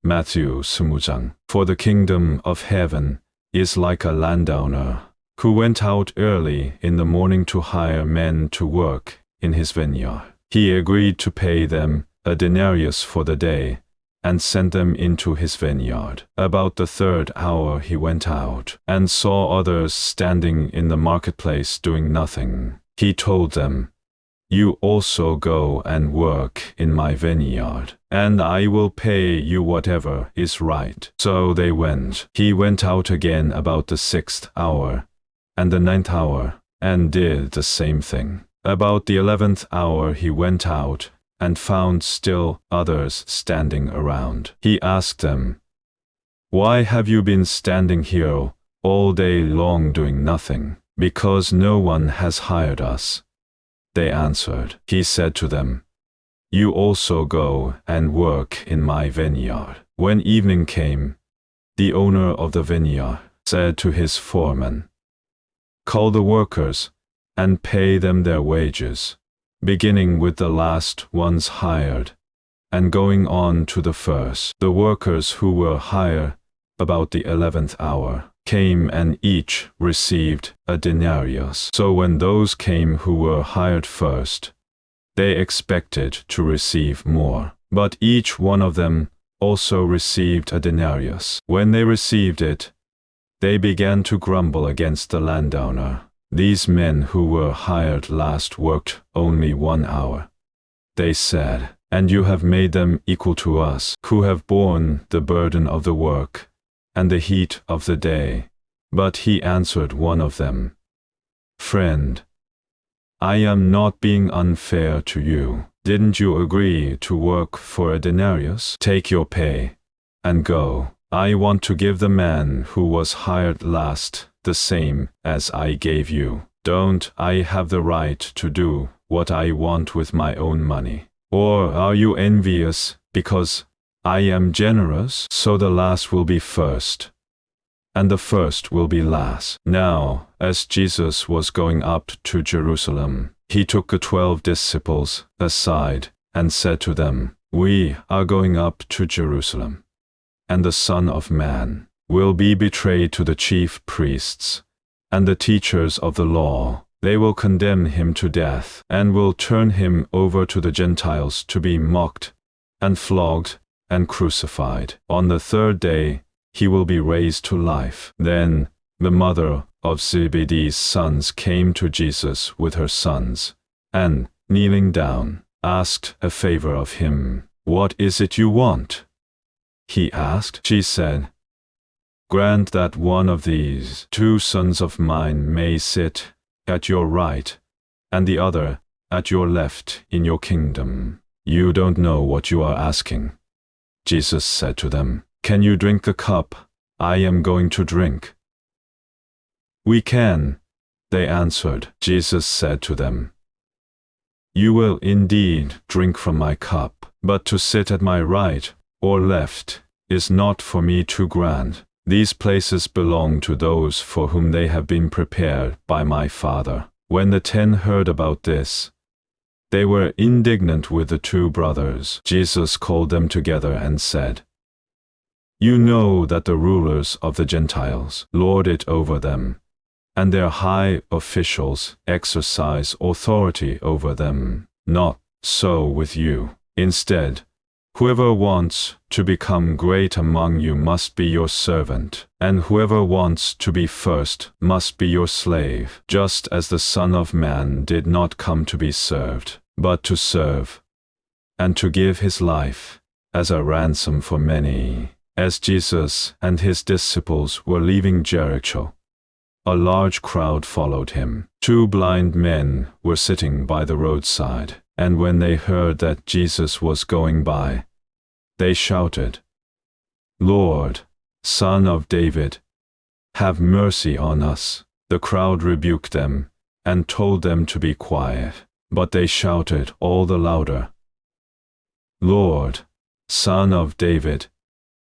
Matthew 20장. For the kingdom of heaven is like a landowner who went out early in the morning to hire men to work in his vineyard. He agreed to pay them a denarius for the day, and sent them into his vineyard. About the third hour he went out, and saw others standing in the marketplace doing nothing. He told them, "You also go and work in my vineyard, and I will pay you whatever is right." So they went. He went out again about the 6th hour, and the 9th hour, and did the same thing. About the 11th hour he went out, and found still others standing around. He asked them, "Why have you been standing here all day long doing nothing?" "Because no one has hired us," they answered. He said to them, "You also go and work in my vineyard." When evening came, the owner of the vineyard said to his foreman, "Call the workers and pay them their wages, beginning with the last ones hired, and going on to the first." The workers who were hired about the 11th hour came and each received a denarius. So when those came who were hired first, they expected to receive more. But each one of them also received a denarius. When they received it, they began to grumble against the landowner. "These men who were hired last worked only 1 hour," they said, "and you have made them equal to us, who have borne the burden of the work and the heat of the day." But he answered one of them, "Friend, I am not being unfair to you. Didn't you agree to work for a denarius? Take your pay and go. I want to give the man who was hired last the same as I gave you. Don't I have the right to do what I want with my own money? Or are you envious because I am generous? So the last will be first, and the first will be last." Now, as Jesus was going up to Jerusalem, he took the 12 disciples aside and said to them, "We are going up to Jerusalem, and the Son of Man will be betrayed to the chief priests and the teachers of the law. They will condemn him to death, and will turn him over to the Gentiles to be mocked and flogged and crucified. On the third day he will be raised to life." Then the mother of Zebedee's sons came to Jesus with her sons, and, kneeling down, asked a favor of him. "What is it you want?" he asked. She said, "Grant that one of these 2 sons of mine may sit at your right, and the other at your left in your kingdom." "You don't know what you are asking," Jesus said to them. "Can you drink the cup I am going to drink?" "We can," they answered. Jesus said to them, "You will indeed drink from my cup, but to sit at my right or left is not for me to grant. These places belong to those for whom they have been prepared by my Father." When the 10 heard about this, they were indignant with the 2 brothers. Jesus called them together and said, "You know that the rulers of the Gentiles lord it over them, and their high officials exercise authority over them. Not so with you. Instead, whoever wants to become great among you must be your servant, and whoever wants to be first must be your slave, just as the Son of Man did not come to be served, but to serve, and to give his life as a ransom for many." As Jesus and his disciples were leaving Jericho, a large crowd followed him. 2 blind men were sitting by the roadside, and when they heard that Jesus was going by, they shouted, "Lord, Son of David, have mercy on us." The crowd rebuked them and told them to be quiet, but they shouted all the louder, "Lord, Son of David,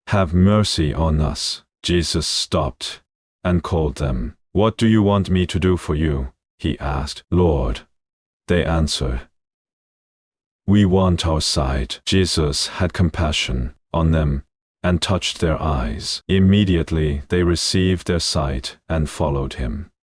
have mercy on us." Jesus stopped and called them. "What do you want me to do for you?" he asked. "Lord," they answered, "we want our sight." Jesus had compassion on them and touched their eyes. Immediately they received their sight and followed him.